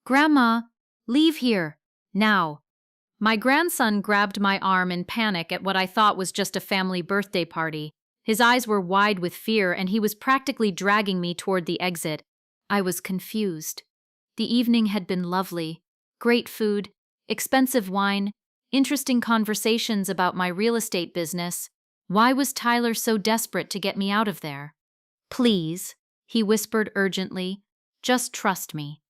Grandma, leave here, now. My grandson grabbed my arm in panic at what I thought was just a family birthday party. His eyes were wide with fear, and he was practically dragging me toward the exit. I was confused. The evening had been lovely. Great food, expensive wine, interesting conversations about my real estate business. Why was Tyler so desperate to get me out of there? Please, he whispered urgently, just trust me.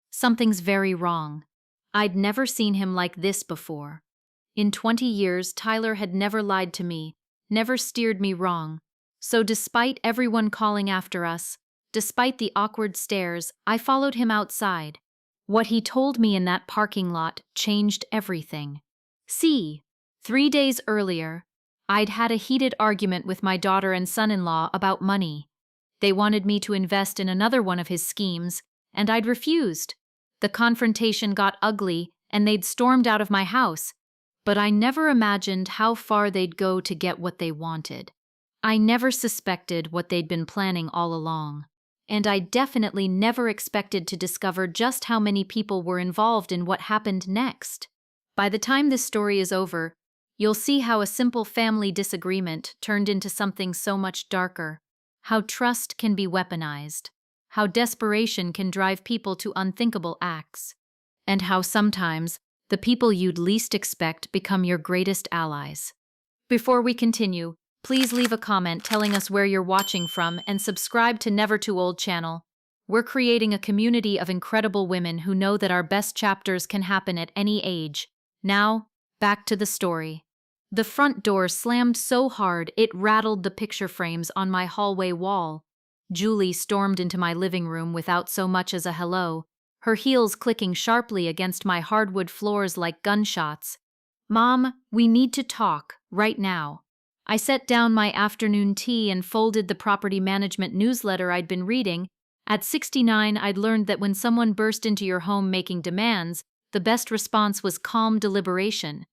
Something's very wrong. I'd never seen him like this before. In 20 years, Tyler had never lied to me, never steered me wrong. So despite everyone calling after us, despite the awkward stares, I followed him outside. What he told me in that parking lot changed everything. See, 3 days earlier, I'd had a heated argument with my daughter and son-in-law about money. They wanted me to invest in another one of his schemes, and I'd refused. The confrontation got ugly, and they'd stormed out of my house. But I never imagined how far they'd go to get what they wanted. I never suspected what they'd been planning all along. And I definitely never expected to discover just how many people were involved in what happened next. By the time this story is over, you'll see how a simple family disagreement turned into something so much darker, how trust can be weaponized, how desperation can drive people to unthinkable acts, and how sometimes the people you'd least expect become your greatest allies. Before we continue, please leave a comment telling us where you're watching from and subscribe to Never Too Old channel. We're creating a community of incredible women who know that our best chapters can happen at any age. Now, back to the story. The front door slammed so hard it rattled the picture frames on my hallway wall. Julie stormed into my living room without so much as a hello, her heels clicking sharply against my hardwood floors like gunshots. Mom, we need to talk, right now. I set down my afternoon tea and folded the property management newsletter I'd been reading. At 69, I'd learned that when someone burst into your home making demands, the best response was calm deliberation.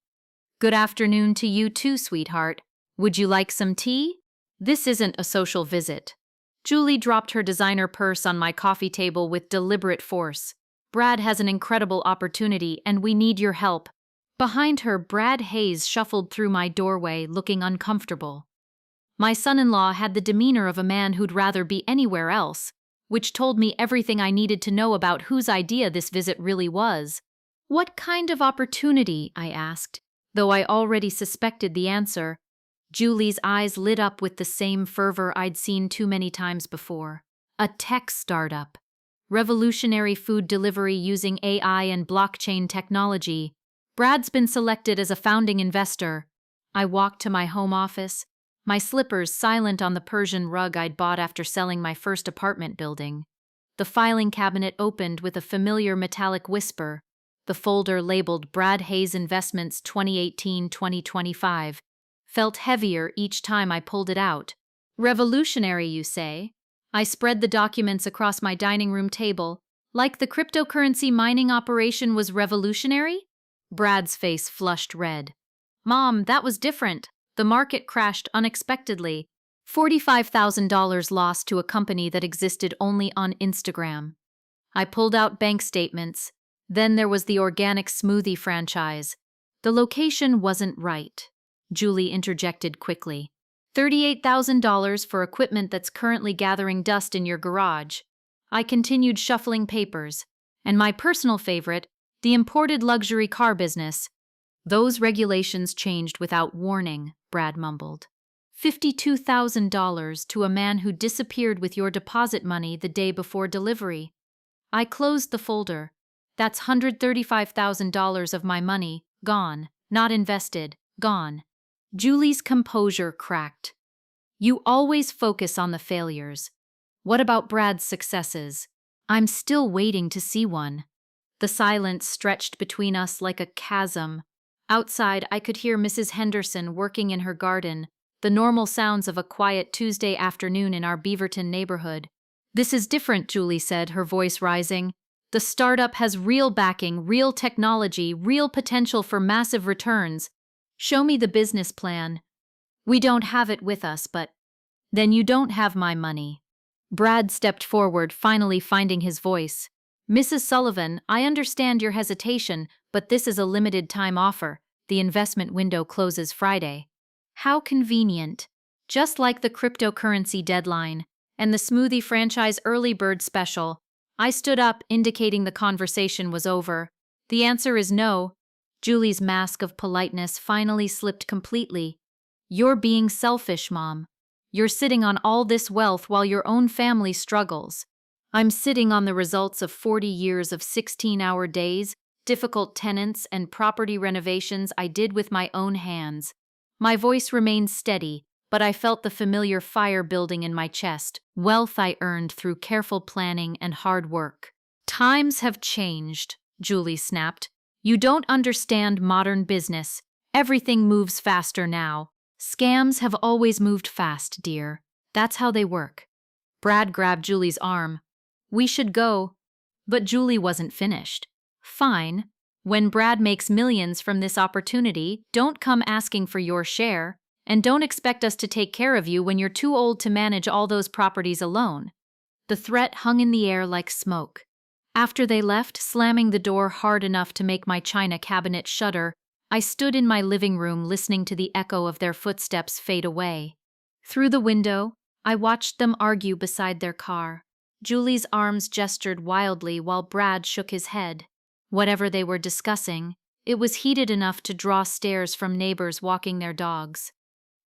Good afternoon to you too, sweetheart. Would you like some tea? This isn't a social visit. Julie dropped her designer purse on my coffee table with deliberate force. Brad has an incredible opportunity, and we need your help. Behind her, Brad Hayes shuffled through my doorway, looking uncomfortable. My son-in-law had the demeanor of a man who'd rather be anywhere else, which told me everything I needed to know about whose idea this visit really was. What kind of opportunity? I asked, though I already suspected the answer. Julie's eyes lit up with the same fervor I'd seen too many times before. A tech startup. Revolutionary food delivery using AI and blockchain technology. Brad's been selected as a founding investor. I walked to my home office, my slippers silent on the Persian rug I'd bought after selling my first apartment building. The filing cabinet opened with a familiar metallic whisper. The folder labeled Brad Hayes Investments 2018-2025 felt heavier each time I pulled it out. Revolutionary, you say? I spread the documents across my dining room table. Like the cryptocurrency mining operation was revolutionary? Brad's face flushed red. Mom, that was different. The market crashed unexpectedly. $45,000 lost to a company that existed only on Instagram. I pulled out bank statements. Then there was the organic smoothie franchise. The location wasn't right. Julie interjected quickly. $38,000 for equipment that's currently gathering dust in your garage. I continued shuffling papers. And my personal favorite, the imported luxury car business. Those regulations changed without warning, Brad mumbled. $52,000 to a man who disappeared with your deposit money the day before delivery. I closed the folder. That's $135,000 of my money, gone, not invested, gone. Julie's composure cracked. You always focus on the failures. What about Brad's successes? I'm still waiting to see one. The silence stretched between us like a chasm. Outside, I could hear Mrs. Henderson working in her garden, the normal sounds of a quiet Tuesday afternoon in our Beaverton neighborhood. This is different, Julie said, her voice rising. The startup has real backing, real technology, real potential for massive returns. Show me the business plan. We don't have it with us, but then you don't have my money. Brad stepped forward, finally finding his voice. Mrs. Sullivan, I understand your hesitation, but this is a limited time offer. The investment window closes Friday. How convenient. Just like the cryptocurrency deadline and the smoothie franchise early bird special. I stood up, indicating the conversation was over. The answer is no. Julie's mask of politeness finally slipped completely. You're being selfish, Mom. You're sitting on all this wealth while your own family struggles. I'm sitting on the results of 40 years of 16-hour days, difficult tenants, and property renovations I did with my own hands. My voice remained steady, but I felt the familiar fire building in my chest, wealth I earned through careful planning and hard work. Times have changed, Julie snapped. You don't understand modern business. Everything moves faster now. Scams have always moved fast, dear. That's how they work. Brad grabbed Julie's arm. We should go. But Julie wasn't finished. Fine. When Brad makes millions from this opportunity, don't come asking for your share, and don't expect us to take care of you when you're too old to manage all those properties alone. The threat hung in the air like smoke. After they left, slamming the door hard enough to make my china cabinet shudder, I stood in my living room listening to the echo of their footsteps fade away. Through the window, I watched them argue beside their car. Julie's arms gestured wildly while Brad shook his head. Whatever they were discussing, it was heated enough to draw stares from neighbors walking their dogs.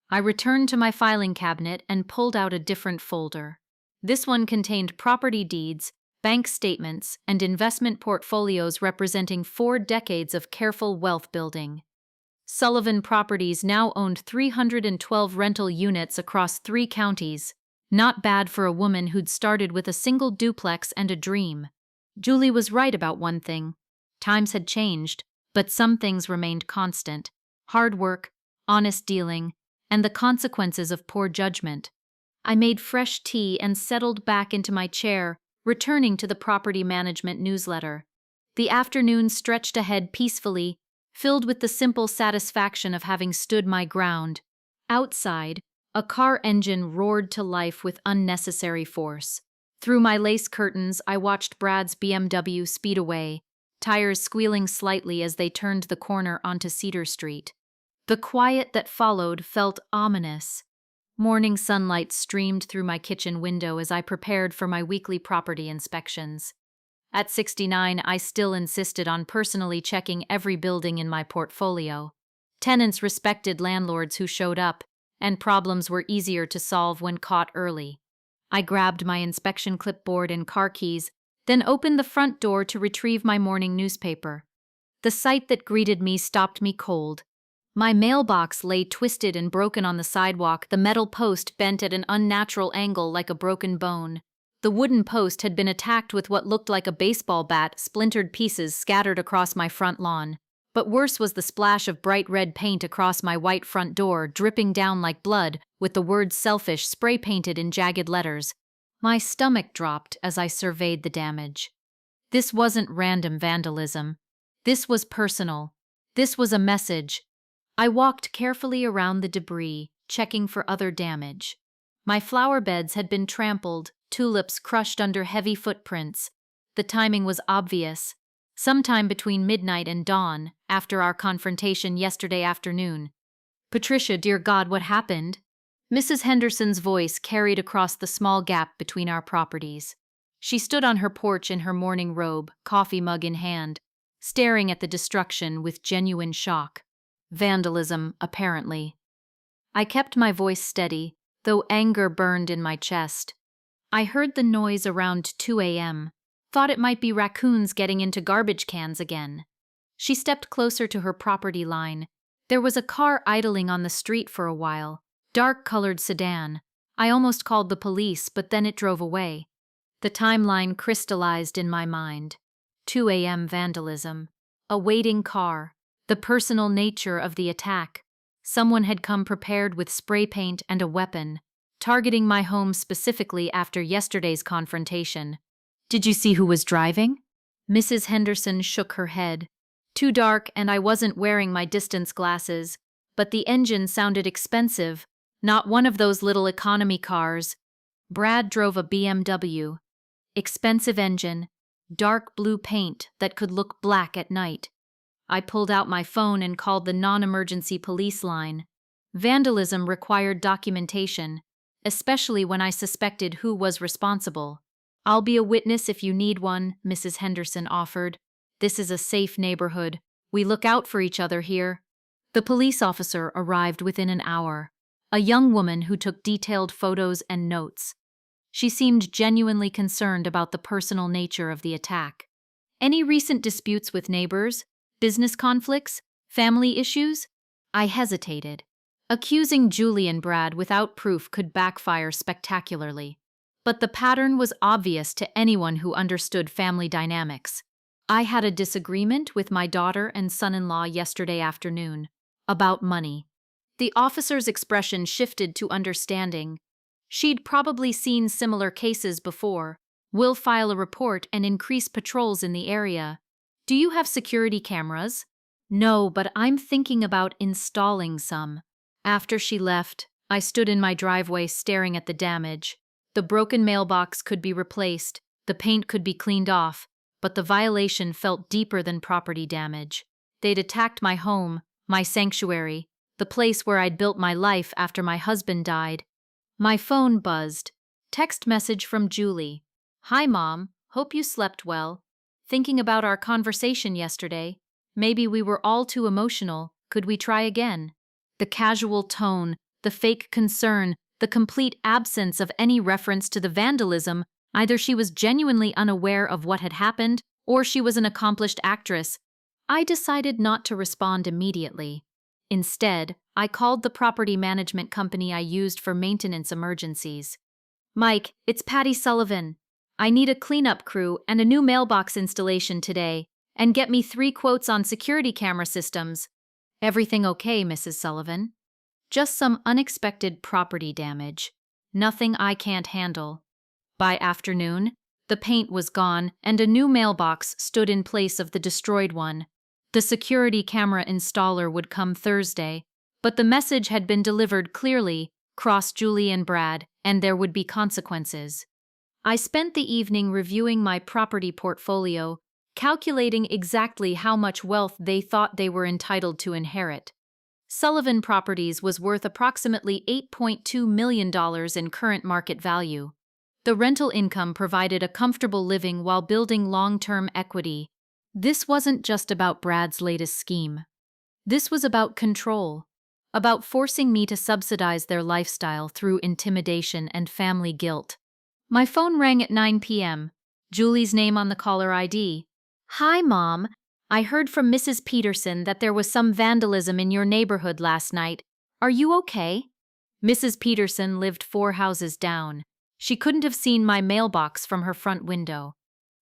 I returned to my filing cabinet and pulled out a different folder. This one contained property deeds, bank statements, and investment portfolios representing 4 decades of careful wealth building. Sullivan Properties now owned 312 rental units across 3 counties. Not bad for a woman who'd started with a single duplex and a dream. Julie was right about one thing. Times had changed, but some things remained constant. Hard work, honest dealing, and the consequences of poor judgment. I made fresh tea and settled back into my chair, returning to the property management newsletter. The afternoon stretched ahead peacefully, filled with the simple satisfaction of having stood my ground. Outside, a car engine roared to life with unnecessary force. Through my lace curtains, I watched Brad's BMW speed away, tires squealing slightly as they turned the corner onto Cedar Street. The quiet that followed felt ominous. Morning sunlight streamed through my kitchen window as I prepared for my weekly property inspections. At 69, I still insisted on personally checking every building in my portfolio. Tenants respected landlords who showed up, and problems were easier to solve when caught early. I grabbed my inspection clipboard and car keys, then opened the front door to retrieve my morning newspaper. The sight that greeted me stopped me cold. My mailbox lay twisted and broken on the sidewalk, the metal post bent at an unnatural angle like a broken bone. The wooden post had been attacked with what looked like a baseball bat, splintered pieces scattered across my front lawn. But worse was the splash of bright red paint across my white front door, dripping down like blood, with the word selfish spray-painted in jagged letters. My stomach dropped as I surveyed the damage. This wasn't random vandalism. This was personal. This was a message. I walked carefully around the debris, checking for other damage. My flower beds had been trampled, tulips crushed under heavy footprints. The timing was obvious. Sometime between midnight and dawn, after our confrontation yesterday afternoon. Patricia, dear God, what happened? Mrs. Henderson's voice carried across the small gap between our properties. She stood on her porch in her morning robe, coffee mug in hand, staring at the destruction with genuine shock. Vandalism, apparently. I kept my voice steady, though anger burned in my chest. I heard the noise around 2 a.m., thought it might be raccoons getting into garbage cans again. She stepped closer to her property line. There was a car idling on the street for a while, dark-colored sedan. I almost called the police, but then it drove away. The timeline crystallized in my mind. 2 a.m. vandalism. A waiting car. The personal nature of the attack. Someone had come prepared with spray paint and a weapon, targeting my home specifically after yesterday's confrontation. Did you see who was driving? Mrs. Henderson shook her head. Too dark, and I wasn't wearing my distance glasses, but the engine sounded expensive, not one of those little economy cars. Brad drove a BMW. Expensive engine, dark blue paint that could look black at night. I pulled out my phone and called the non-emergency police line. Vandalism required documentation, especially when I suspected who was responsible. "I'll be a witness if you need one," Mrs. Henderson offered. "This is a safe neighborhood. We look out for each other here." The police officer arrived within an hour, a young woman who took detailed photos and notes. She seemed genuinely concerned about the personal nature of the attack. "Any recent disputes with neighbors? Business conflicts? Family issues?" I hesitated. Accusing Julie and Brad without proof could backfire spectacularly. But the pattern was obvious to anyone who understood family dynamics. "I had a disagreement with my daughter and son-in-law yesterday afternoon about money." The officer's expression shifted to understanding. She'd probably seen similar cases before. "We'll file a report and increase patrols in the area." "Do you have security cameras?" "No, but I'm thinking about installing some." After she left, I stood in my driveway staring at the damage. The broken mailbox could be replaced, the paint could be cleaned off, but the violation felt deeper than property damage. They'd attacked my home, my sanctuary, the place where I'd built my life after my husband died. My phone buzzed. Text message from Julie. "Hi, Mom. Hope you slept well. Thinking about our conversation yesterday. Maybe we were all too emotional. Could we try again?" The casual tone, the fake concern, the complete absence of any reference to the vandalism. Either she was genuinely unaware of what had happened, or she was an accomplished actress. I decided not to respond immediately. Instead, I called the property management company I used for maintenance emergencies. "Mike, it's Patty Sullivan. I need a cleanup crew and a new mailbox installation today, and get me 3 quotes on security camera systems." "Everything okay, Mrs. Sullivan?" "Just some unexpected property damage. Nothing I can't handle." By afternoon, the paint was gone and a new mailbox stood in place of the destroyed one. The security camera installer would come Thursday, but the message had been delivered clearly: cross Julie and Brad, and there would be consequences. I spent the evening reviewing my property portfolio, calculating exactly how much wealth they thought they were entitled to inherit. Sullivan Properties was worth approximately $8.2 million in current market value. The rental income provided a comfortable living while building long-term equity. This wasn't just about Brad's latest scheme. This was about control, about forcing me to subsidize their lifestyle through intimidation and family guilt. My phone rang at 9 p.m., Julie's name on the caller ID. "Hi, Mom. I heard from Mrs. Peterson that there was some vandalism in your neighborhood last night. Are you okay?" Mrs. Peterson lived 4 houses down. She couldn't have seen my mailbox from her front window.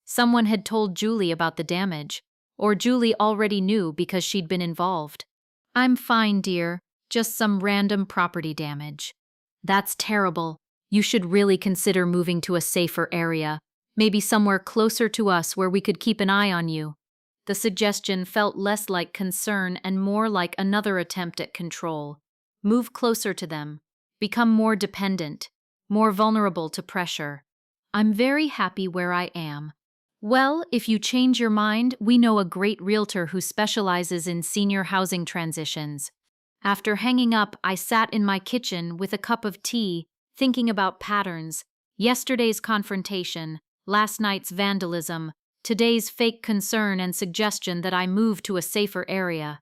Someone had told Julie about the damage, or Julie already knew because she'd been involved. "I'm fine, dear. Just some random property damage." "That's terrible. You should really consider moving to a safer area, maybe somewhere closer to us where we could keep an eye on you." The suggestion felt less like concern and more like another attempt at control. Move closer to them. Become more dependent, more vulnerable to pressure. "I'm very happy where I am." "Well, if you change your mind, we know a great realtor who specializes in senior housing transitions." After hanging up, I sat in my kitchen with a cup of tea, thinking about patterns: yesterday's confrontation, last night's vandalism, today's fake concern and suggestion that I move to a safer area.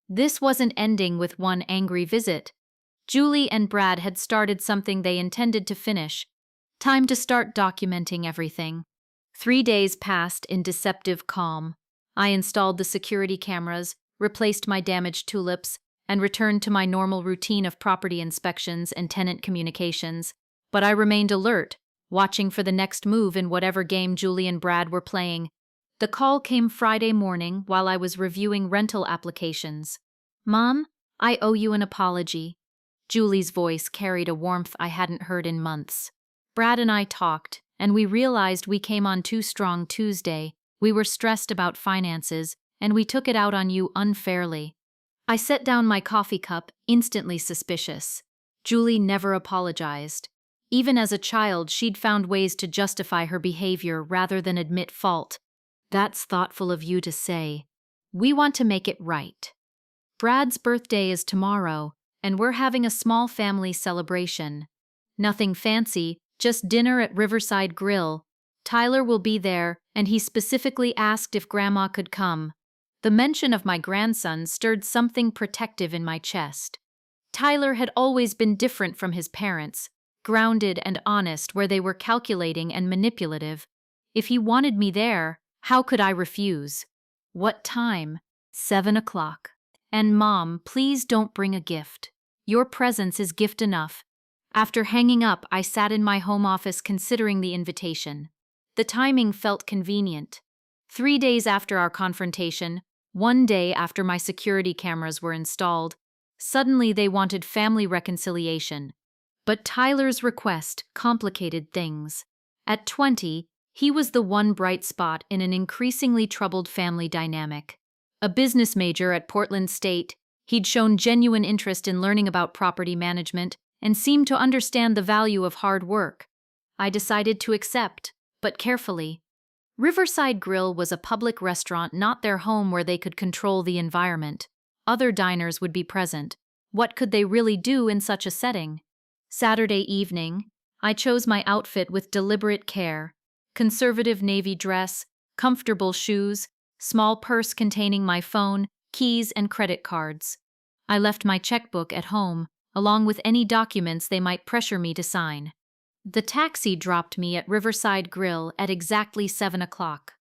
This wasn't ending with one angry visit. Julie and Brad had started something they intended to finish. Time to start documenting everything. 3 days passed in deceptive calm. I installed the security cameras, replaced my damaged tulips, and returned to my normal routine of property inspections and tenant communications. But I remained alert, watching for the next move in whatever game Julie and Brad were playing. The call came Friday morning while I was reviewing rental applications. "Mom, I owe you an apology." Julie's voice carried a warmth I hadn't heard in months. "Brad and I talked, and we realized we came on too strong Tuesday. We were stressed about finances, and we took it out on you unfairly." I set down my coffee cup, instantly suspicious. Julie never apologized. Even as a child, she'd found ways to justify her behavior rather than admit fault. That's thoughtful of you to say. We want to make it right. Brad's birthday is tomorrow, and we're having a small family celebration. Nothing fancy, just dinner at Riverside Grill. Tyler will be there, and he specifically asked if Grandma could come. The mention of my grandson stirred something protective in my chest. Tyler had always been different from his parents, grounded and honest where they were calculating and manipulative. If he wanted me there, how could I refuse? What time? 7 o'clock. And Mom, please don't bring a gift. Your presence is gift enough. After hanging up, I sat in my home office considering the invitation. The timing felt convenient. 3 days after our confrontation, 1 day after my security cameras were installed, suddenly they wanted family reconciliation. But Tyler's request complicated things. At 20, he was the one bright spot in an increasingly troubled family dynamic. A business major at Portland State, he'd shown genuine interest in learning about property management and seemed to understand the value of hard work. I decided to accept, but carefully. Riverside Grill was a public restaurant, not their home where they could control the environment. Other diners would be present. What could they really do in such a setting? Saturday evening, I chose my outfit with deliberate care. Conservative navy dress, comfortable shoes, small purse containing my phone, keys, and credit cards. I left my checkbook at home, along with any documents they might pressure me to sign. The taxi dropped me at Riverside Grill at exactly 7 o'clock.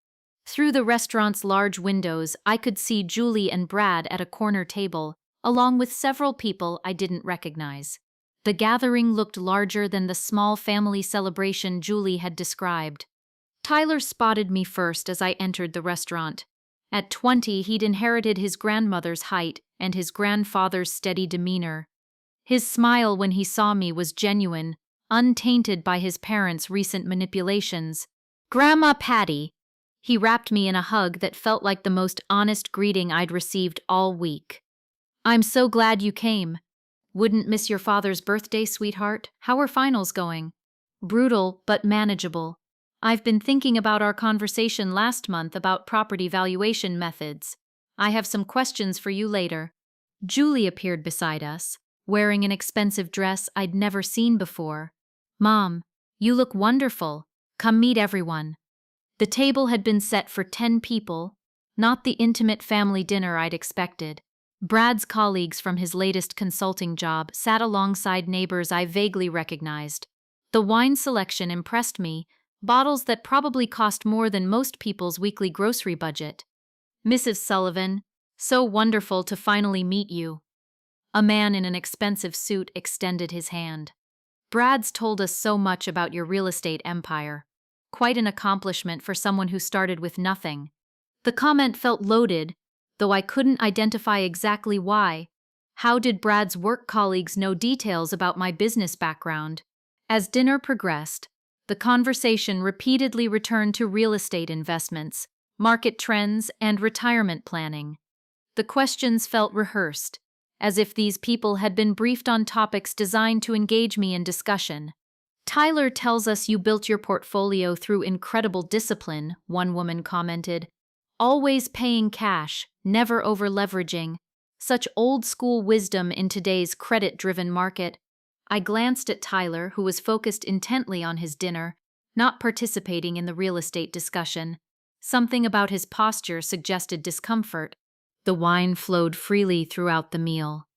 Through the restaurant's large windows, I could see Julie and Brad at a corner table, along with several people I didn't recognize. The gathering looked larger than the small family celebration Julie had described. Tyler spotted me first as I entered the restaurant. At 20, he'd inherited his grandmother's height and his grandfather's steady demeanor. His smile when he saw me was genuine, untainted by his parents' recent manipulations. "Grandma Patty!" He wrapped me in a hug that felt like the most honest greeting I'd received all week. "I'm so glad you came. Wouldn't miss your father's birthday, sweetheart. How are finals going?" "Brutal, but manageable. I've been thinking about our conversation last month about property valuation methods. I have some questions for you later." Julie appeared beside us, wearing an expensive dress I'd never seen before. "Mom, you look wonderful. Come meet everyone." The table had been set for 10 people, not the intimate family dinner I'd expected. Brad's colleagues from his latest consulting job sat alongside neighbors I vaguely recognized. The wine selection impressed me, bottles that probably cost more than most people's weekly grocery budget. "Mrs. Sullivan, so wonderful to finally meet you." A man in an expensive suit extended his hand. "Brad's told us so much about your real estate empire. Quite an accomplishment for someone who started with nothing." The comment felt loaded, though I couldn't identify exactly why. How did Brad's work colleagues know details about my business background? As dinner progressed, the conversation repeatedly returned to real estate investments, market trends, and retirement planning. The questions felt rehearsed, as if these people had been briefed on topics designed to engage me in discussion. "Tyler tells us you built your portfolio through incredible discipline," one woman commented. "Always paying cash, never over-leveraging. Such old-school wisdom in today's credit-driven market." I glanced at Tyler, who was focused intently on his dinner, not participating in the real estate discussion. Something about his posture suggested discomfort. The wine flowed freely throughout the meal.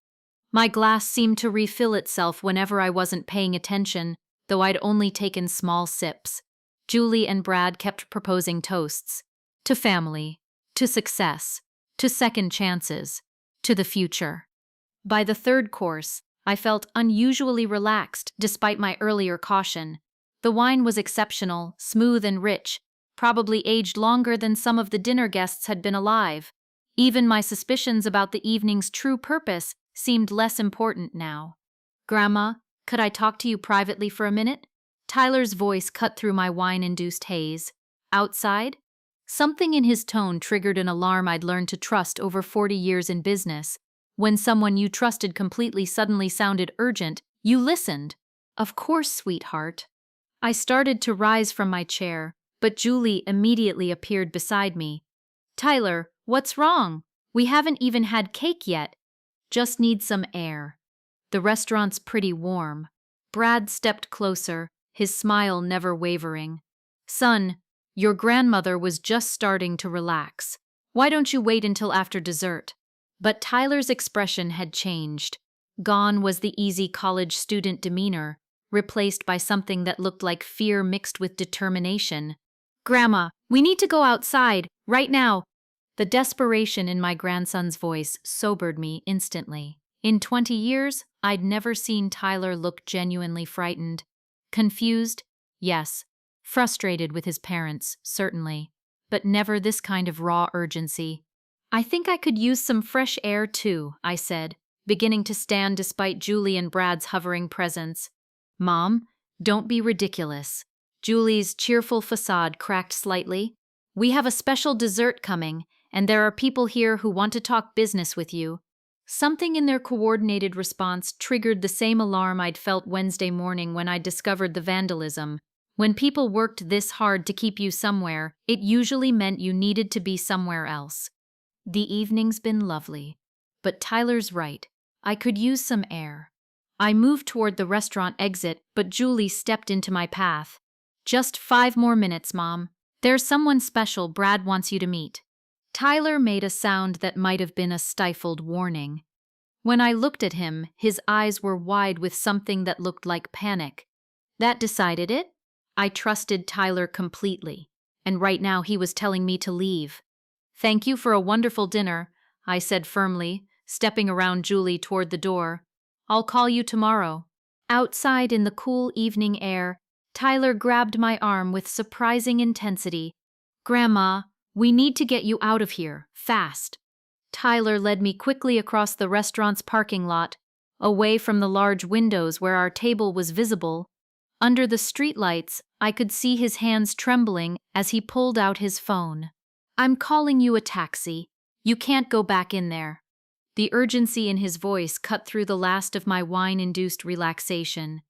My glass seemed to refill itself whenever I wasn't paying attention, though I'd only taken small sips. Julie and Brad kept proposing toasts. To family, to success, to second chances, to the future. By the third course, I felt unusually relaxed despite my earlier caution. The wine was exceptional, smooth and rich, probably aged longer than some of the dinner guests had been alive. Even my suspicions about the evening's true purpose seemed less important now. "Grandma, could I talk to you privately for a minute?" Tyler's voice cut through my wine-induced haze. "Outside?" Something in his tone triggered an alarm I'd learned to trust over 40 years in business. When someone you trusted completely suddenly sounded urgent, you listened. "Of course, sweetheart." I started to rise from my chair, but Julie immediately appeared beside me. Tyler, what's wrong? We haven't even had cake yet. Just need some air. The restaurant's pretty warm. Brad stepped closer, his smile never wavering. Son, your grandmother was just starting to relax. Why don't you wait until after dessert? But Tyler's expression had changed. Gone was the easy college student demeanor, replaced by something that looked like fear mixed with determination. Grandma, we need to go outside, right now. The desperation in my grandson's voice sobered me instantly. In 20 years, I'd never seen Tyler look genuinely frightened. Confused? Yes. Frustrated with his parents, certainly. But never this kind of raw urgency. I think I could use some fresh air too, I said, beginning to stand despite Julie and Brad's hovering presence. Mom, don't be ridiculous. Julie's cheerful facade cracked slightly. We have a special dessert coming, and there are people here who want to talk business with you. Something in their coordinated response triggered the same alarm I'd felt Wednesday morning when I discovered the vandalism. When people worked this hard to keep you somewhere, it usually meant you needed to be somewhere else. The evening's been lovely, but Tyler's right. I could use some air. I moved toward the restaurant exit, but Julie stepped into my path. Just 5 more minutes, Mom. There's someone special Brad wants you to meet. Tyler made a sound that might have been a stifled warning. When I looked at him, his eyes were wide with something that looked like panic. That decided it? I trusted Tyler completely, and right now he was telling me to leave. Thank you for a wonderful dinner, I said firmly, stepping around Julie toward the door. I'll call you tomorrow. Outside in the cool evening air, Tyler grabbed my arm with surprising intensity. Grandma, we need to get you out of here, fast. Tyler led me quickly across the restaurant's parking lot, away from the large windows where our table was visible. Under the streetlights, I could see his hands trembling as he pulled out his phone. I'm calling you a taxi. You can't go back in there. The urgency in his voice cut through the last of my wine-induced relaxation.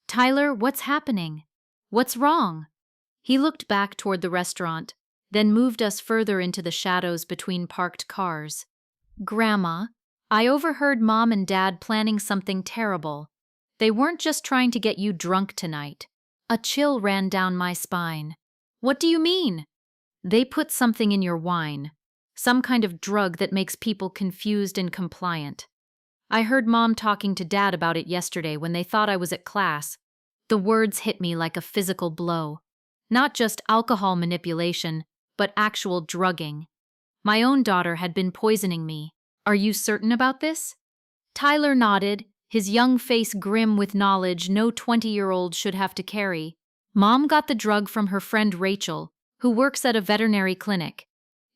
Tyler, what's happening? What's wrong? He looked back toward the restaurant, then moved us further into the shadows between parked cars. Grandma, I overheard Mom and Dad planning something terrible. They weren't just trying to get you drunk tonight. A chill ran down my spine. What do you mean? They put something in your wine. Some kind of drug that makes people confused and compliant. I heard Mom talking to Dad about it yesterday when they thought I was at class. The words hit me like a physical blow. Not just alcohol manipulation, but actual drugging. My own daughter had been poisoning me. Are you certain about this? Tyler nodded, his young face grim with knowledge no 20-year-old should have to carry. Mom got the drug from her friend Rachel, who works at a veterinary clinic.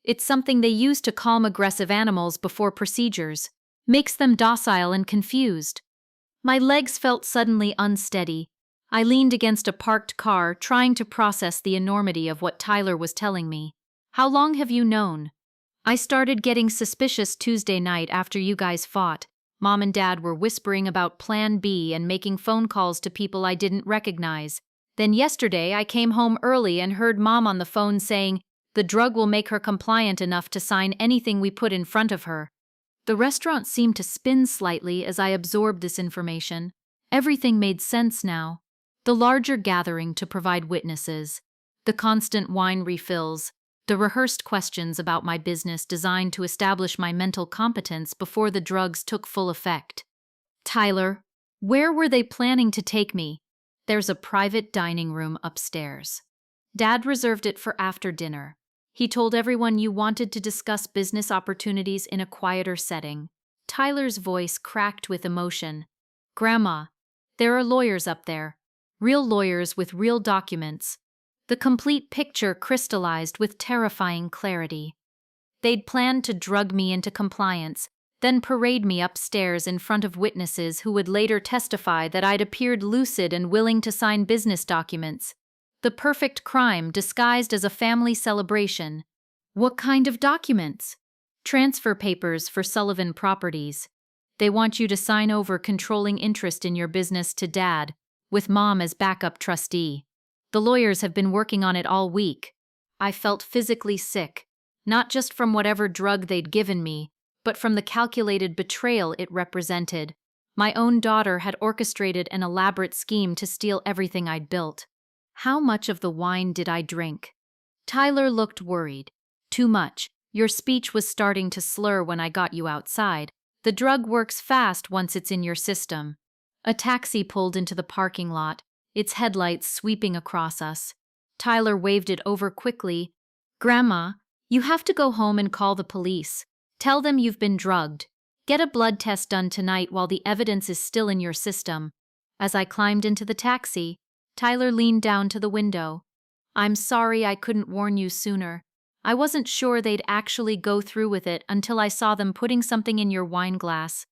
It's something they use to calm aggressive animals before procedures, makes them docile and confused. My legs felt suddenly unsteady. I leaned against a parked car, trying to process the enormity of what Tyler was telling me. How long have you known? I started getting suspicious Tuesday night after you guys fought. Mom and Dad were whispering about Plan B and making phone calls to people I didn't recognize. Then yesterday I came home early and heard Mom on the phone saying the drug will make her compliant enough to sign anything we put in front of her. The restaurant seemed to spin slightly as I absorbed this information. Everything made sense now. The larger gathering to provide witnesses, the constant wine refills, the rehearsed questions about my business designed to establish my mental competence before the drugs took full effect. Tyler, where were they planning to take me? There's a private dining room upstairs. Dad reserved it for after dinner. He told everyone you wanted to discuss business opportunities in a quieter setting. Tyler's voice cracked with emotion. Grandma, there are lawyers up there. Real lawyers with real documents. The complete picture crystallized with terrifying clarity. They'd planned to drug me into compliance, then parade me upstairs in front of witnesses who would later testify that I'd appeared lucid and willing to sign business documents. The perfect crime disguised as a family celebration. What kind of documents? Transfer papers for Sullivan Properties. They want you to sign over controlling interest in your business to Dad, with Mom as backup trustee. The lawyers have been working on it all week. I felt physically sick, not just from whatever drug they'd given me, but from the calculated betrayal it represented. My own daughter had orchestrated an elaborate scheme to steal everything I'd built. How much of the wine did I drink? Tyler looked worried. Too much. Your speech was starting to slur when I got you outside. The drug works fast once it's in your system. A taxi pulled into the parking lot, its headlights sweeping across us. Tyler waved it over quickly. Grandma, you have to go home and call the police. Tell them you've been drugged. Get a blood test done tonight while the evidence is still in your system. As I climbed into the taxi, Tyler leaned down to the window. I'm sorry I couldn't warn you sooner. I wasn't sure they'd actually go through with it until I saw them putting something in your wine glass.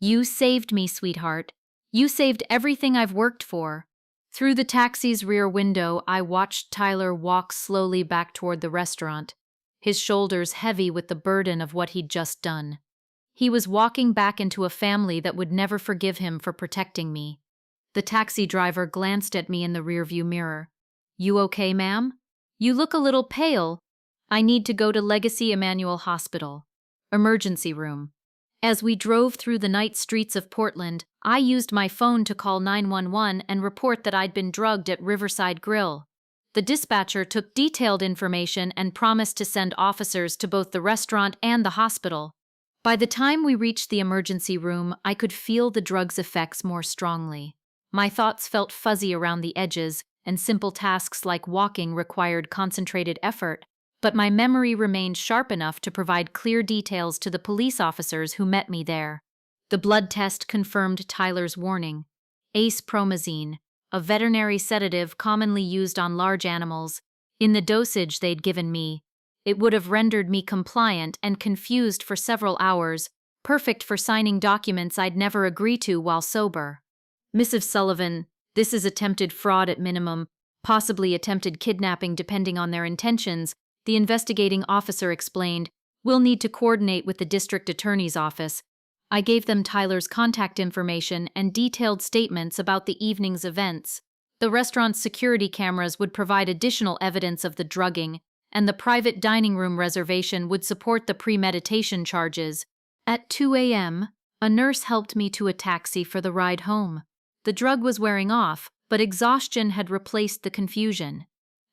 You saved me, sweetheart. You saved everything I've worked for. Through the taxi's rear window, I watched Tyler walk slowly back toward the restaurant, his shoulders heavy with the burden of what he'd just done. He was walking back into a family that would never forgive him for protecting me. The taxi driver glanced at me in the rearview mirror. You okay, ma'am? You look a little pale. I need to go to Legacy Emanuel Hospital. Emergency room. As we drove through the night streets of Portland, I used my phone to call 911 and report that I'd been drugged at Riverside Grill. The dispatcher took detailed information and promised to send officers to both the restaurant and the hospital. By the time we reached the emergency room, I could feel the drug's effects more strongly. My thoughts felt fuzzy around the edges, and simple tasks like walking required concentrated effort, but my memory remained sharp enough to provide clear details to the police officers who met me there. The blood test confirmed Tyler's warning. Ace-promazine, a veterinary sedative commonly used on large animals, in the dosage they'd given me. It would have rendered me compliant and confused for several hours, perfect for signing documents I'd never agree to while sober. Mrs. Sullivan, this is attempted fraud at minimum, possibly attempted kidnapping depending on their intentions, the investigating officer explained. We'll need to coordinate with the district attorney's office. I gave them Tyler's contact information and detailed statements about the evening's events. The restaurant's security cameras would provide additional evidence of the drugging, and the private dining room reservation would support the premeditation charges. At 2 a.m., a nurse helped me to a taxi for the ride home. The drug was wearing off, but exhaustion had replaced the confusion.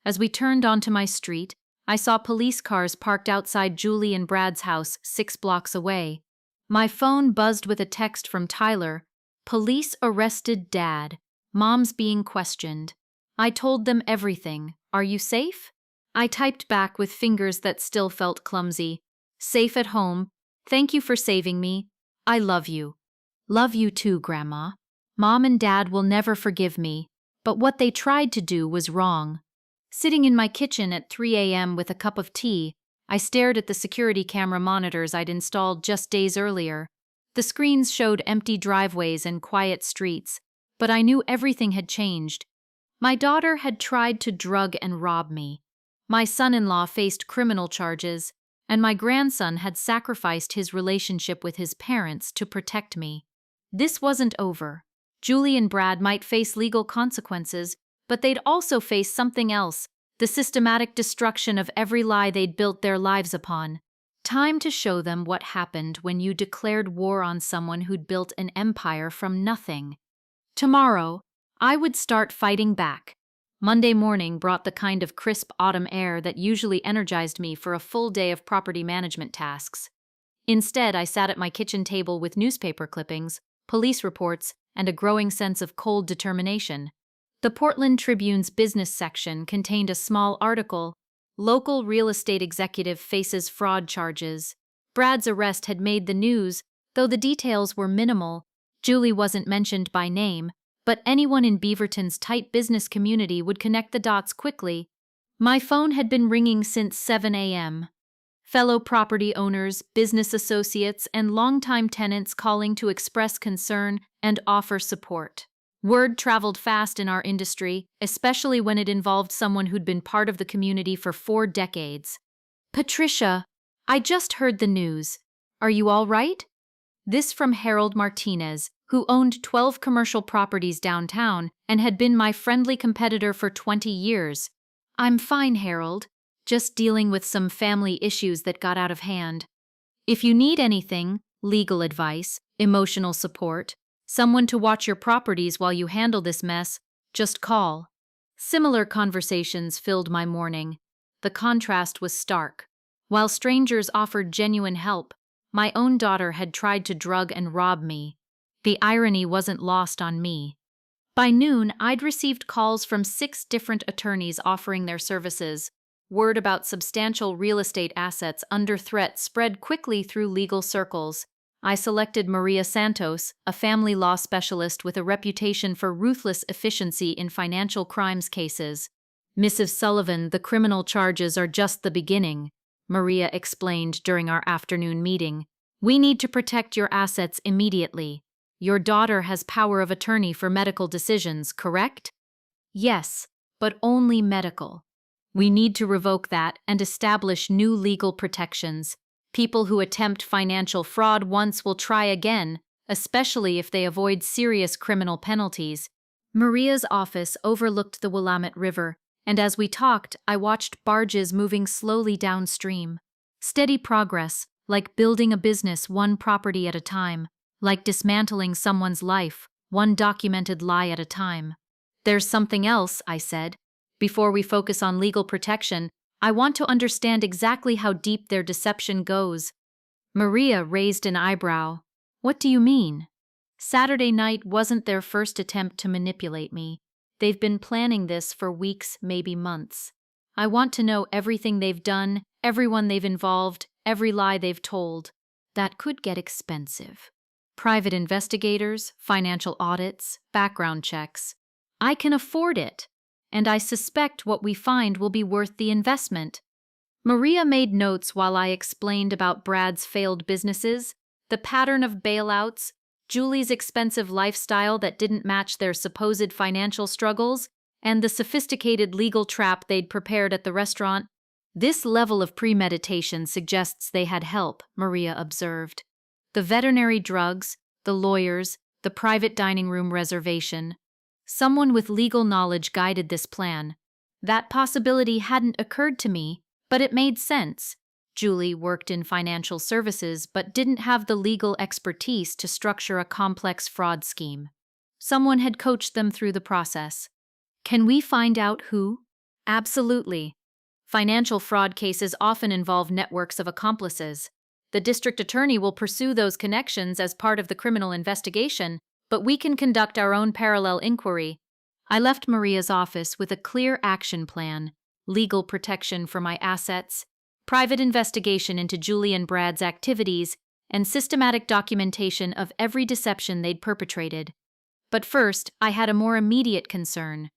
As we turned onto my street, I saw police cars parked outside Julie and Brad's house 6 blocks away. My phone buzzed with a text from Tyler. Police arrested Dad. Mom's being questioned. I told them everything. Are you safe? I typed back with fingers that still felt clumsy. Safe at home. Thank you for saving me. I love you. Love you too, Grandma. Mom and Dad will never forgive me, but what they tried to do was wrong. Sitting in my kitchen at 3 a.m. with a cup of tea, I stared at the security camera monitors I'd installed just days earlier. The screens showed empty driveways and quiet streets, but I knew everything had changed. My daughter had tried to drug and rob me. My son-in-law faced criminal charges, and my grandson had sacrificed his relationship with his parents to protect me. This wasn't over. Julie and Brad might face legal consequences, but they'd also face something else, the systematic destruction of every lie they'd built their lives upon. Time to show them what happened when you declared war on someone who'd built an empire from nothing. Tomorrow, I would start fighting back. Monday morning brought the kind of crisp autumn air that usually energized me for a full day of property management tasks. Instead, I sat at my kitchen table with newspaper clippings, police reports, and a growing sense of cold determination. The Portland Tribune's business section contained a small article. Local real estate executive faces fraud charges. Brad's arrest had made the news, though the details were minimal. Julie wasn't mentioned by name, but anyone in Beaverton's tight business community would connect the dots quickly. My phone had been ringing since 7 a.m. Fellow property owners, business associates, and longtime tenants calling to express concern and offer support. Word traveled fast in our industry, especially when it involved someone who'd been part of the community for 4 decades. Patricia, I just heard the news. Are you all right? This from Harold Martinez, who owned 12 commercial properties downtown and had been my friendly competitor for 20 years. I'm fine, Harold. Just dealing with some family issues that got out of hand. If you need anything, legal advice, emotional support, someone to watch your properties while you handle this mess, just call. Similar conversations filled my morning. The contrast was stark. While strangers offered genuine help, my own daughter had tried to drug and rob me. The irony wasn't lost on me. By noon, I'd received calls from 6 different attorneys offering their services. Word about substantial real estate assets under threat spread quickly through legal circles. I selected Maria Santos, a family law specialist with a reputation for ruthless efficiency in financial crimes cases. Mrs. Sullivan, the criminal charges are just the beginning, Maria explained during our afternoon meeting. We need to protect your assets immediately. Your daughter has power of attorney for medical decisions, correct? Yes, but only medical. We need to revoke that and establish new legal protections. People who attempt financial fraud once will try again, especially if they avoid serious criminal penalties. Maria's office overlooked the Willamette River, and as we talked, I watched barges moving slowly downstream. Steady progress, like building a business one property at a time, like dismantling someone's life, one documented lie at a time. There's something else, I said. Before we focus on legal protection, I want to understand exactly how deep their deception goes. Maria raised an eyebrow. What do you mean? Saturday night wasn't their first attempt to manipulate me. They've been planning this for weeks, maybe months. I want to know everything they've done, everyone they've involved, every lie they've told. That could get expensive. Private investigators, financial audits, background checks. I can afford it, and I suspect what we find will be worth the investment. Maria made notes while I explained about Brad's failed businesses, the pattern of bailouts, Julie's expensive lifestyle that didn't match their supposed financial struggles, and the sophisticated legal trap they'd prepared at the restaurant. This level of premeditation suggests they had help, Maria observed. The veterinary drugs, the lawyers, the private dining room reservation. Someone with legal knowledge guided this plan. That possibility hadn't occurred to me, but it made sense. Julie worked in financial services but didn't have the legal expertise to structure a complex fraud scheme. Someone had coached them through the process. Can we find out who? Absolutely. Financial fraud cases often involve networks of accomplices. The district attorney will pursue those connections as part of the criminal investigation, but we can conduct our own parallel inquiry. I left Maria's office with a clear action plan, legal protection for my assets, private investigation into Julie and Brad's activities, and systematic documentation of every deception they'd perpetrated. But first, I had a more immediate concern.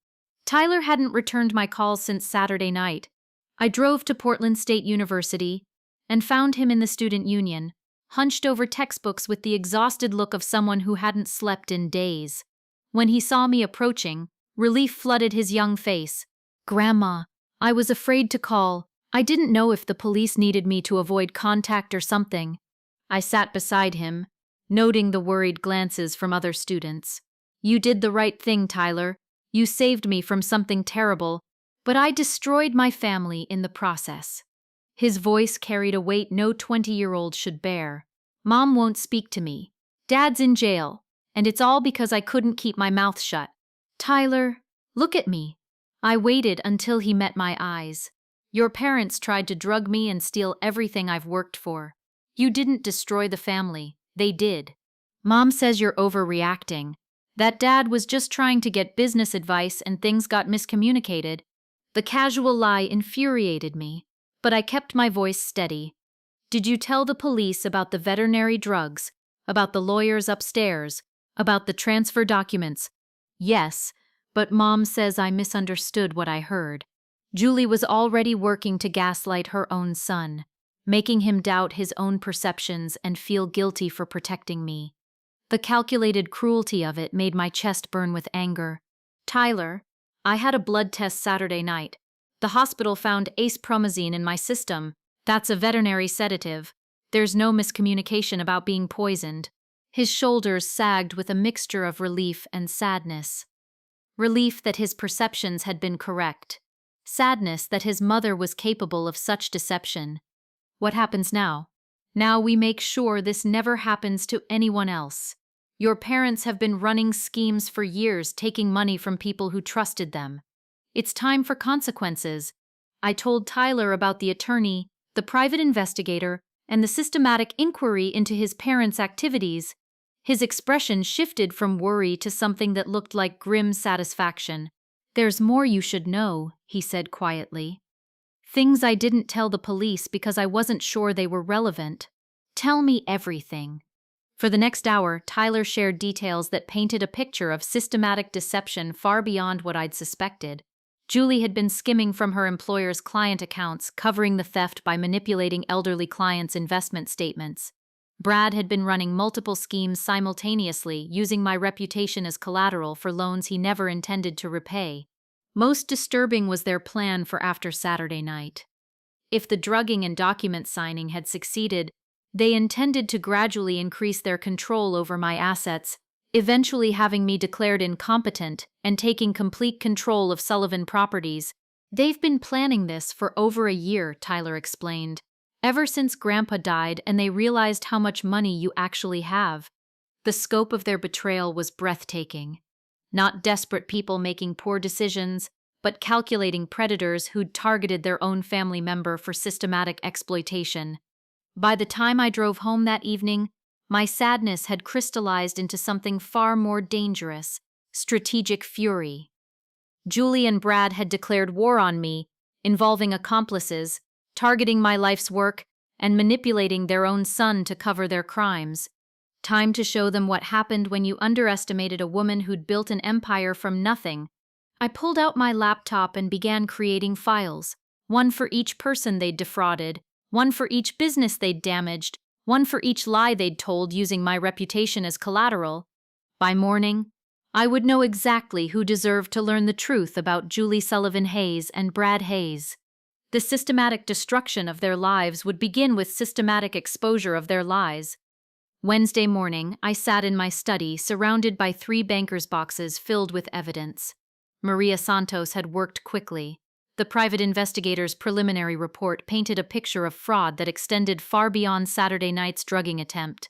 Tyler hadn't returned my calls since Saturday night. I drove to Portland State University and found him in the student union, hunched over textbooks with the exhausted look of someone who hadn't slept in days. When he saw me approaching, relief flooded his young face. Grandma, I was afraid to call. I didn't know if the police needed me to avoid contact or something. I sat beside him, noting the worried glances from other students. You did the right thing, Tyler. You saved me from something terrible, but I destroyed my family in the process. His voice carried a weight no 20-year-old should bear. Mom won't speak to me. Dad's in jail, and it's all because I couldn't keep my mouth shut. Tyler, look at me. I waited until he met my eyes. Your parents tried to drug me and steal everything I've worked for. You didn't destroy the family. They did. Mom says you're overreacting. That Dad was just trying to get business advice and things got miscommunicated. The casual lie infuriated me, but I kept my voice steady. Did you tell the police about the veterinary drugs, about the lawyers upstairs, about the transfer documents? Yes, but Mom says I misunderstood what I heard. Julie was already working to gaslight her own son, making him doubt his own perceptions and feel guilty for protecting me. The calculated cruelty of it made my chest burn with anger. Tyler, I had a blood test Saturday night. The hospital found acepromazine in my system. That's a veterinary sedative. There's no miscommunication about being poisoned. His shoulders sagged with a mixture of relief and sadness. Relief that his perceptions had been correct. Sadness that his mother was capable of such deception. What happens now? Now we make sure this never happens to anyone else. Your parents have been running schemes for years, taking money from people who trusted them. It's time for consequences. I told Tyler about the attorney, the private investigator, and the systematic inquiry into his parents' activities. His expression shifted from worry to something that looked like grim satisfaction. "There's more you should know," he said quietly. "Things I didn't tell the police because I wasn't sure they were relevant. Tell me everything." For the next hour, Tyler shared details that painted a picture of systematic deception far beyond what I'd suspected. Julie had been skimming from her employer's client accounts, covering the theft by manipulating elderly clients' investment statements. Brad had been running multiple schemes simultaneously, using my reputation as collateral for loans he never intended to repay. Most disturbing was their plan for after Saturday night. If the drugging and document signing had succeeded, they intended to gradually increase their control over my assets, eventually having me declared incompetent and taking complete control of Sullivan Properties. "They've been planning this for over a year," Tyler explained. "Ever since Grandpa died and they realized how much money you actually have." The scope of their betrayal was breathtaking. Not desperate people making poor decisions, but calculating predators who'd targeted their own family member for systematic exploitation. By the time I drove home that evening, my sadness had crystallized into something far more dangerous: strategic fury. Julie and Brad had declared war on me, involving accomplices, targeting my life's work, and manipulating their own son to cover their crimes. Time to show them what happened when you underestimated a woman who'd built an empire from nothing. I pulled out my laptop and began creating files, one for each person they'd defrauded, one for each business they'd damaged, one for each lie they'd told using my reputation as collateral. By morning, I would know exactly who deserved to learn the truth about Julie Sullivan Hayes and Brad Hayes. The systematic destruction of their lives would begin with systematic exposure of their lies. Wednesday morning, I sat in my study, surrounded by 3 bankers' boxes filled with evidence. Maria Santos had worked quickly. The private investigator's preliminary report painted a picture of fraud that extended far beyond Saturday night's drugging attempt.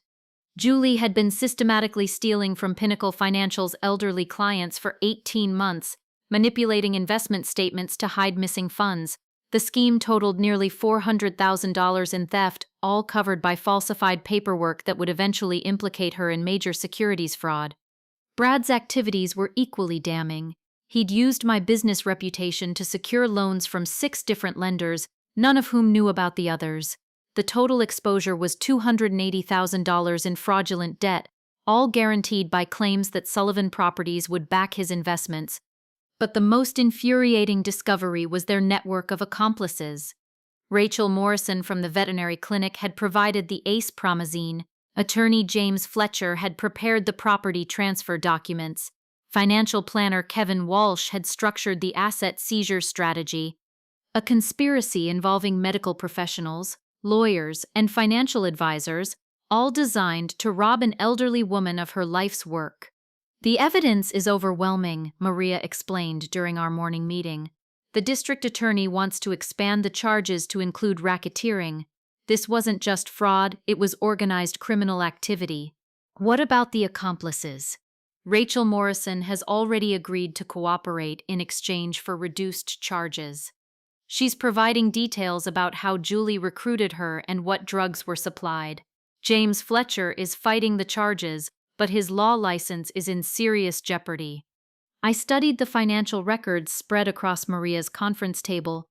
Julie had been systematically stealing from Pinnacle Financial's elderly clients for 18 months, manipulating investment statements to hide missing funds. The scheme totaled nearly $400,000 in theft, all covered by falsified paperwork that would eventually implicate her in major securities fraud. Brad's activities were equally damning. He'd used my business reputation to secure loans from 6 different lenders, none of whom knew about the others. The total exposure was $280,000 in fraudulent debt, all guaranteed by claims that Sullivan Properties would back his investments. But the most infuriating discovery was their network of accomplices. Rachel Morrison from the veterinary clinic had provided the ACE promazine. Attorney James Fletcher had prepared the property transfer documents. Financial planner Kevin Walsh had structured the asset seizure strategy. A conspiracy involving medical professionals, lawyers, and financial advisors, all designed to rob an elderly woman of her life's work. "The evidence is overwhelming," Maria explained during our morning meeting. "The district attorney wants to expand the charges to include racketeering. This wasn't just fraud, it was organized criminal activity." "What about the accomplices?" "Rachel Morrison has already agreed to cooperate in exchange for reduced charges. She's providing details about how Julie recruited her and what drugs were supplied. James Fletcher is fighting the charges, but his law license is in serious jeopardy." I studied the financial records spread across Maria's conference table.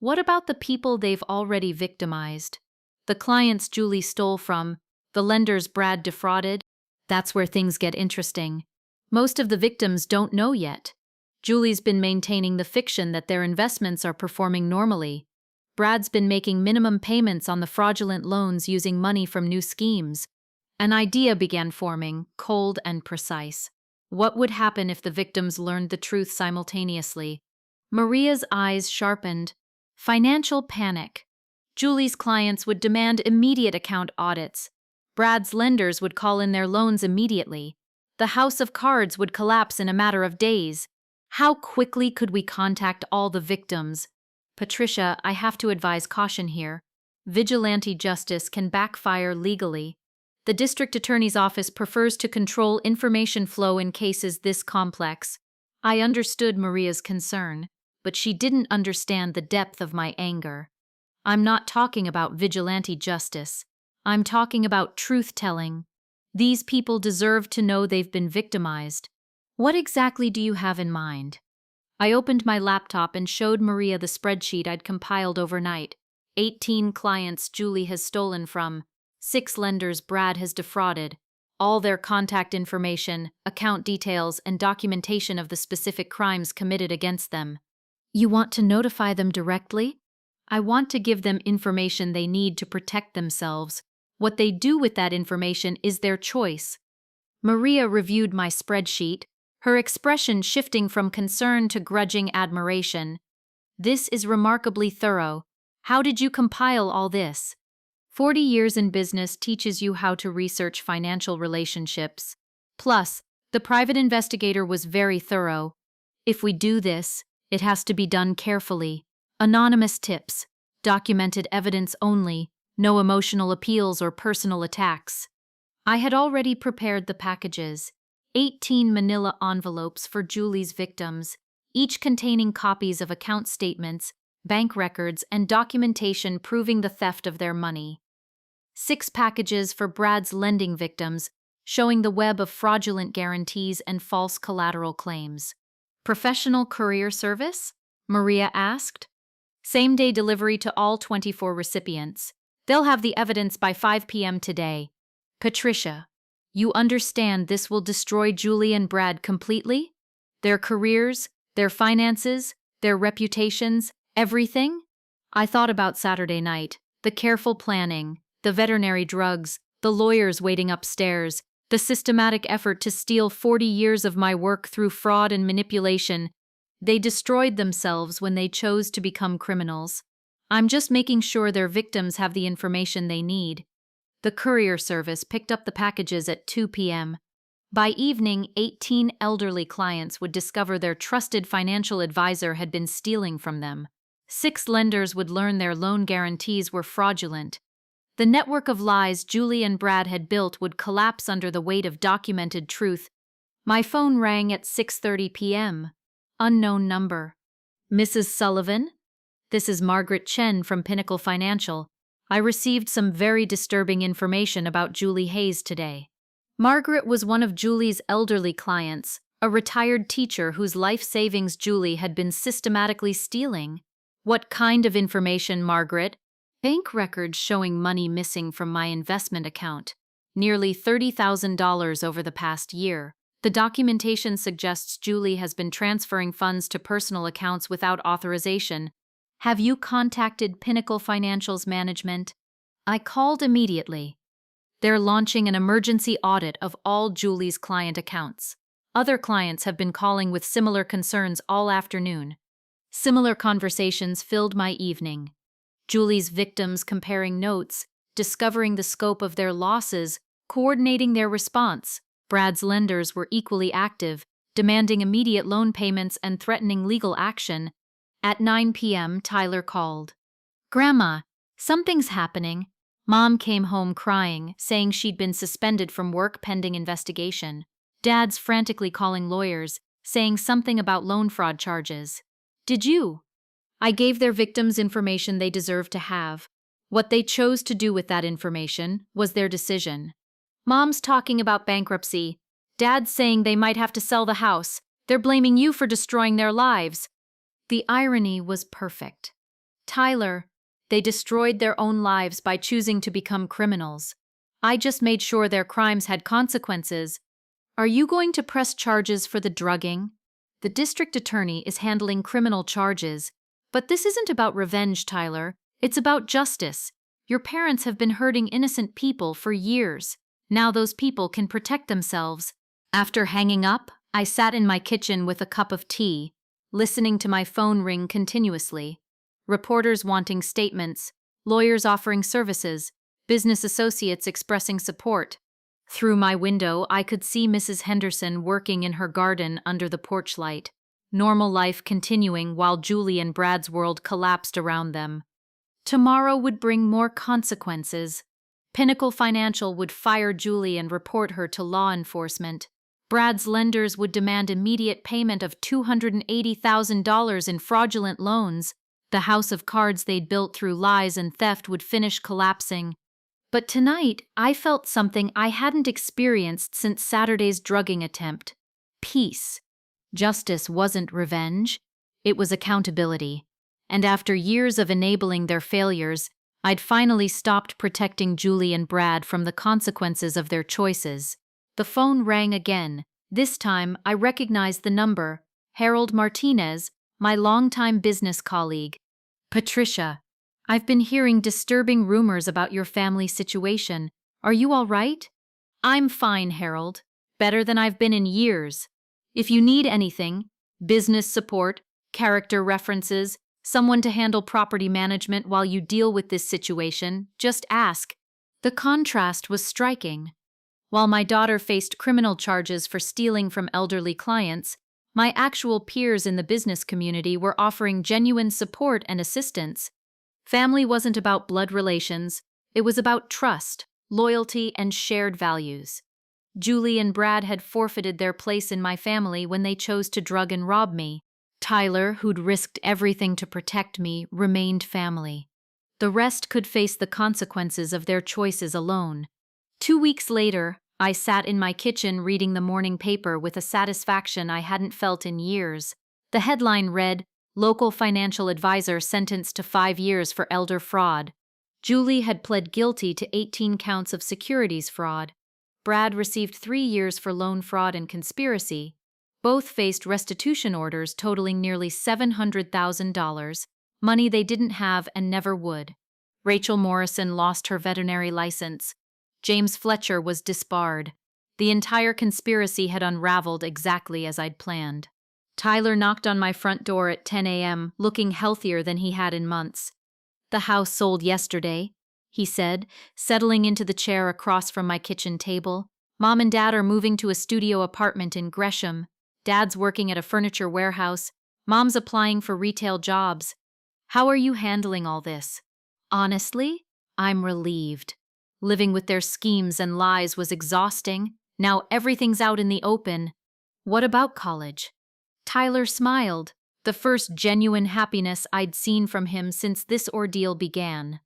"What about the people they've already victimized? The clients Julie stole from, the lenders Brad defrauded?" That's where things get interesting. Most of the victims don't know yet. Julie's been maintaining the fiction that their investments are performing normally. Brad's been making minimum payments on the fraudulent loans using money from new schemes. An idea began forming, cold and precise. What would happen if the victims learned the truth simultaneously? Maria's eyes sharpened. Financial panic. Julie's clients would demand immediate account audits. Brad's lenders would call in their loans immediately. The house of cards would collapse in a matter of days. How quickly could we contact all the victims? Patricia, I have to advise caution here. Vigilante justice can backfire legally. The district attorney's office prefers to control information flow in cases this complex. I understood Maria's concern, but she didn't understand the depth of my anger. I'm not talking about vigilante justice. I'm talking about truth-telling. These people deserve to know they've been victimized. What exactly do you have in mind? I opened my laptop and showed Maria the spreadsheet I'd compiled overnight. 18 clients Julie has stolen from, 6 lenders Brad has defrauded, all their contact information, account details, and documentation of the specific crimes committed against them. You want to notify them directly? I want to give them information they need to protect themselves. What they do with that information is their choice. Maria reviewed my spreadsheet, her expression shifting from concern to grudging admiration. This is remarkably thorough. How did you compile all this? 40 years in business teaches you how to research financial relationships. Plus, the private investigator was very thorough. If we do this, it has to be done carefully. Anonymous tips, documented evidence only, no emotional appeals or personal attacks. I had already prepared the packages, 18 manila envelopes for Julie's victims, each containing copies of account statements, bank records, and documentation proving the theft of their money. 6 packages for Brad's lending victims, showing the web of fraudulent guarantees and false collateral claims. Professional courier service? Maria asked. Same-day delivery to all 24 recipients. They'll have the evidence by 5 p.m. today. Patricia, you understand this will destroy Julie and Brad completely? Their careers, their finances, their reputations, everything? I thought about Saturday night, the careful planning, the veterinary drugs, the lawyers waiting upstairs, the systematic effort to steal 40 years of my work through fraud and manipulation. They destroyed themselves when they chose to become criminals. I'm just making sure their victims have the information they need. The courier service picked up the packages at 2 p.m. By evening, 18 elderly clients would discover their trusted financial advisor had been stealing from them. 6 lenders would learn their loan guarantees were fraudulent. The network of lies Julie and Brad had built would collapse under the weight of documented truth. My phone rang at 6:30 p.m. Unknown number. Mrs. Sullivan? This is Margaret Chen from Pinnacle Financial. I received some very disturbing information about Julie Hayes today. Margaret was one of Julie's elderly clients, a retired teacher whose life savings Julie had been systematically stealing. What kind of information, Margaret? Bank records showing money missing from my investment account. Nearly $30,000 over the past year. The documentation suggests Julie has been transferring funds to personal accounts without authorization. Have you contacted Pinnacle Financial's management? I called immediately. They're launching an emergency audit of all Julie's client accounts. Other clients have been calling with similar concerns all afternoon. Similar conversations filled my evening. Julie's victims comparing notes, discovering the scope of their losses, coordinating their response. Brad's lenders were equally active, demanding immediate loan payments and threatening legal action. At 9 p.m., Tyler called. Grandma, something's happening. Mom came home crying, saying she'd been suspended from work pending investigation. Dad's frantically calling lawyers, saying something about loan fraud charges. Did you? I gave their victims information they deserved to have. What they chose to do with that information was their decision. Mom's talking about bankruptcy. Dad's saying they might have to sell the house. They're blaming you for destroying their lives. The irony was perfect. Tyler, they destroyed their own lives by choosing to become criminals. I just made sure their crimes had consequences. Are you going to press charges for the drugging? The district attorney is handling criminal charges. But this isn't about revenge, Tyler. It's about justice. Your parents have been hurting innocent people for years. Now those people can protect themselves. After hanging up, I sat in my kitchen with a cup of tea, listening to my phone ring continuously. Reporters wanting statements, lawyers offering services, business associates expressing support. Through my window, I could see Mrs. Henderson working in her garden under the porch light, normal life continuing while Julie and Brad's world collapsed around them. Tomorrow would bring more consequences. Pinnacle Financial would fire Julie and report her to law enforcement. Brad's lenders would demand immediate payment of $280,000 in fraudulent loans. The house of cards they'd built through lies and theft would finish collapsing. But tonight, I felt something I hadn't experienced since Saturday's drugging attempt. Peace. Justice wasn't revenge. It was accountability. And after years of enabling their failures, I'd finally stopped protecting Julie and Brad from the consequences of their choices. The phone rang again. This time, I recognized the number. Harold Martinez, my longtime business colleague. Patricia, I've been hearing disturbing rumors about your family situation. Are you all right? I'm fine, Harold. Better than I've been in years. If you need anything, business support, character references, someone to handle property management while you deal with this situation, just ask. The contrast was striking. While my daughter faced criminal charges for stealing from elderly clients, my actual peers in the business community were offering genuine support and assistance. Family wasn't about blood relations, it was about trust, loyalty, and shared values. Julie and Brad had forfeited their place in my family when they chose to drug and rob me. Tyler, who'd risked everything to protect me, remained family. The rest could face the consequences of their choices alone. 2 weeks later, I sat in my kitchen reading the morning paper with a satisfaction I hadn't felt in years. The headline read, "Local financial advisor sentenced to 5 years for elder fraud." Julie had pled guilty to 18 counts of securities fraud. Brad received 3 years for loan fraud and conspiracy. Both faced restitution orders totaling nearly $700,000, money they didn't have and never would. Rachel Morrison lost her veterinary license. James Fletcher was disbarred. The entire conspiracy had unraveled exactly as I'd planned. Tyler knocked on my front door at 10 a.m., looking healthier than he had in months. "The house sold yesterday," he said, settling into the chair across from my kitchen table. "Mom and Dad are moving to a studio apartment in Gresham. Dad's working at a furniture warehouse. Mom's applying for retail jobs. How are you handling all this?" Honestly, I'm relieved. Living with their schemes and lies was exhausting. Now everything's out in the open. What about college? Tyler smiled, the first genuine happiness I'd seen from him since this ordeal began.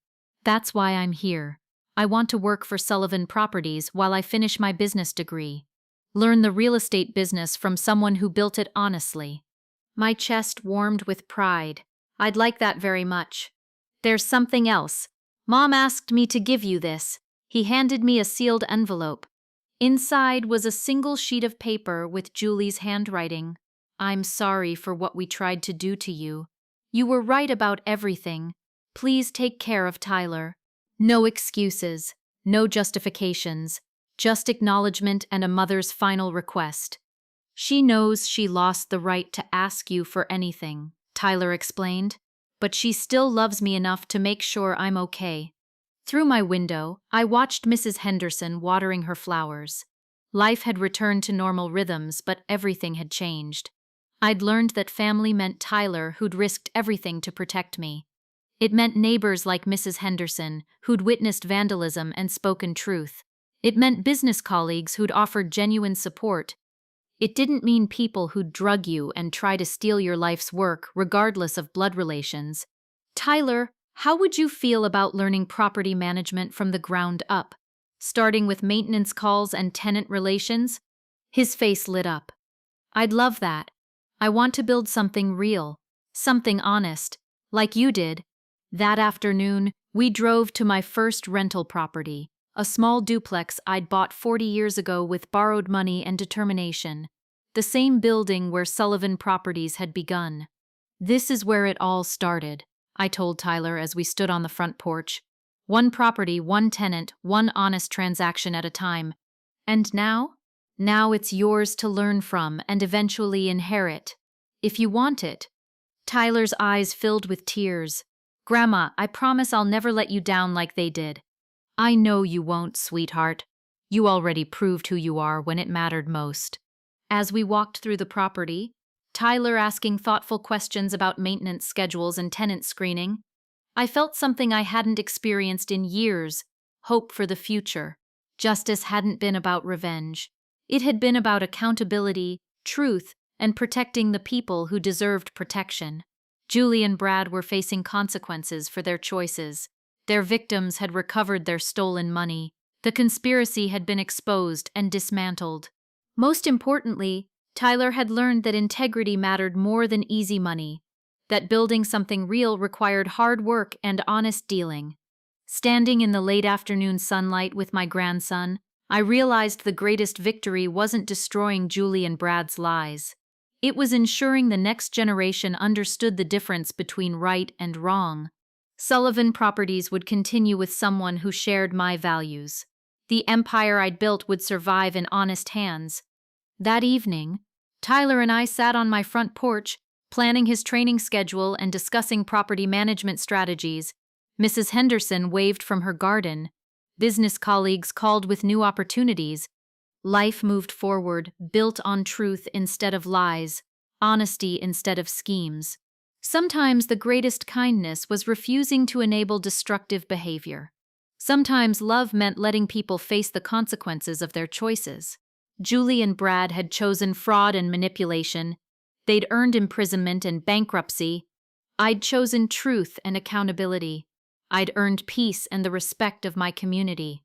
"That's why I'm here. I want to work for Sullivan Properties while I finish my business degree. Learn the real estate business from someone who built it honestly." My chest warmed with pride. I'd like that very much. "There's something else. Mom asked me to give you this." He handed me a sealed envelope. Inside was a single sheet of paper with Julie's handwriting. "I'm sorry for what we tried to do to you. You were right about everything. Please take care of Tyler. No excuses, no justifications, just acknowledgement and a mother's final request. She knows she lost the right to ask you for anything," Tyler explained, "but she still loves me enough to make sure I'm okay." Through my window, I watched Mrs. Henderson watering her flowers. Life had returned to normal rhythms, but everything had changed. I'd learned that family meant Tyler, who'd risked everything to protect me. It meant neighbors like Mrs. Henderson, who'd witnessed vandalism and spoken truth. It meant business colleagues who'd offered genuine support. It didn't mean people who'd drug you and try to steal your life's work, regardless of blood relations. "Tyler, how would you feel about learning property management from the ground up, starting with maintenance calls and tenant relations?" His face lit up. "I'd love that. I want to build something real, something honest, like you did." That afternoon, we drove to my first rental property, a small duplex I'd bought 40 years ago with borrowed money and determination. The same building where Sullivan Properties had begun. "This is where it all started," I told Tyler as we stood on the front porch. "One property, one tenant, one honest transaction at a time. And now? Now it's yours to learn from and eventually inherit. If you want it." Tyler's eyes filled with tears. "Grandma, I promise I'll never let you down like they did." I know you won't, sweetheart. You already proved who you are when it mattered most. As we walked through the property, Tyler asking thoughtful questions about maintenance schedules and tenant screening, I felt something I hadn't experienced in years, hope for the future. Justice hadn't been about revenge. It had been about accountability, truth, and protecting the people who deserved protection. Julie and Brad were facing consequences for their choices. Their victims had recovered their stolen money. The conspiracy had been exposed and dismantled. Most importantly, Tyler had learned that integrity mattered more than easy money, that building something real required hard work and honest dealing. Standing in the late afternoon sunlight with my grandson, I realized the greatest victory wasn't destroying Julie and Brad's lies. It was ensuring the next generation understood the difference between right and wrong. Sullivan Properties would continue with someone who shared my values. The empire I'd built would survive in honest hands. That evening, Tyler and I sat on my front porch, planning his training schedule and discussing property management strategies. Mrs. Henderson waved from her garden. Business colleagues called with new opportunities. Life moved forward, built on truth instead of lies, honesty instead of schemes. Sometimes the greatest kindness was refusing to enable destructive behavior. Sometimes love meant letting people face the consequences of their choices. Julie and Brad had chosen fraud and manipulation. They'd earned imprisonment and bankruptcy. I'd chosen truth and accountability. I'd earned peace and the respect of my community.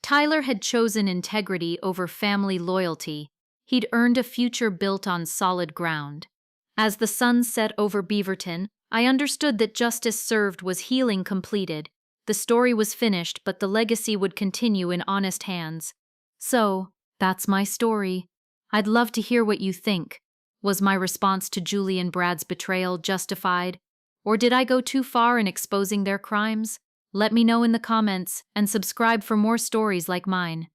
Tyler had chosen integrity over family loyalty. He'd earned a future built on solid ground. As the sun set over Beaverton, I understood that justice served was healing completed. The story was finished, but the legacy would continue in honest hands. So, that's my story. I'd love to hear what you think. Was my response to Julie and Brad's betrayal justified? Or did I go too far in exposing their crimes? Let me know in the comments and subscribe for more stories like mine.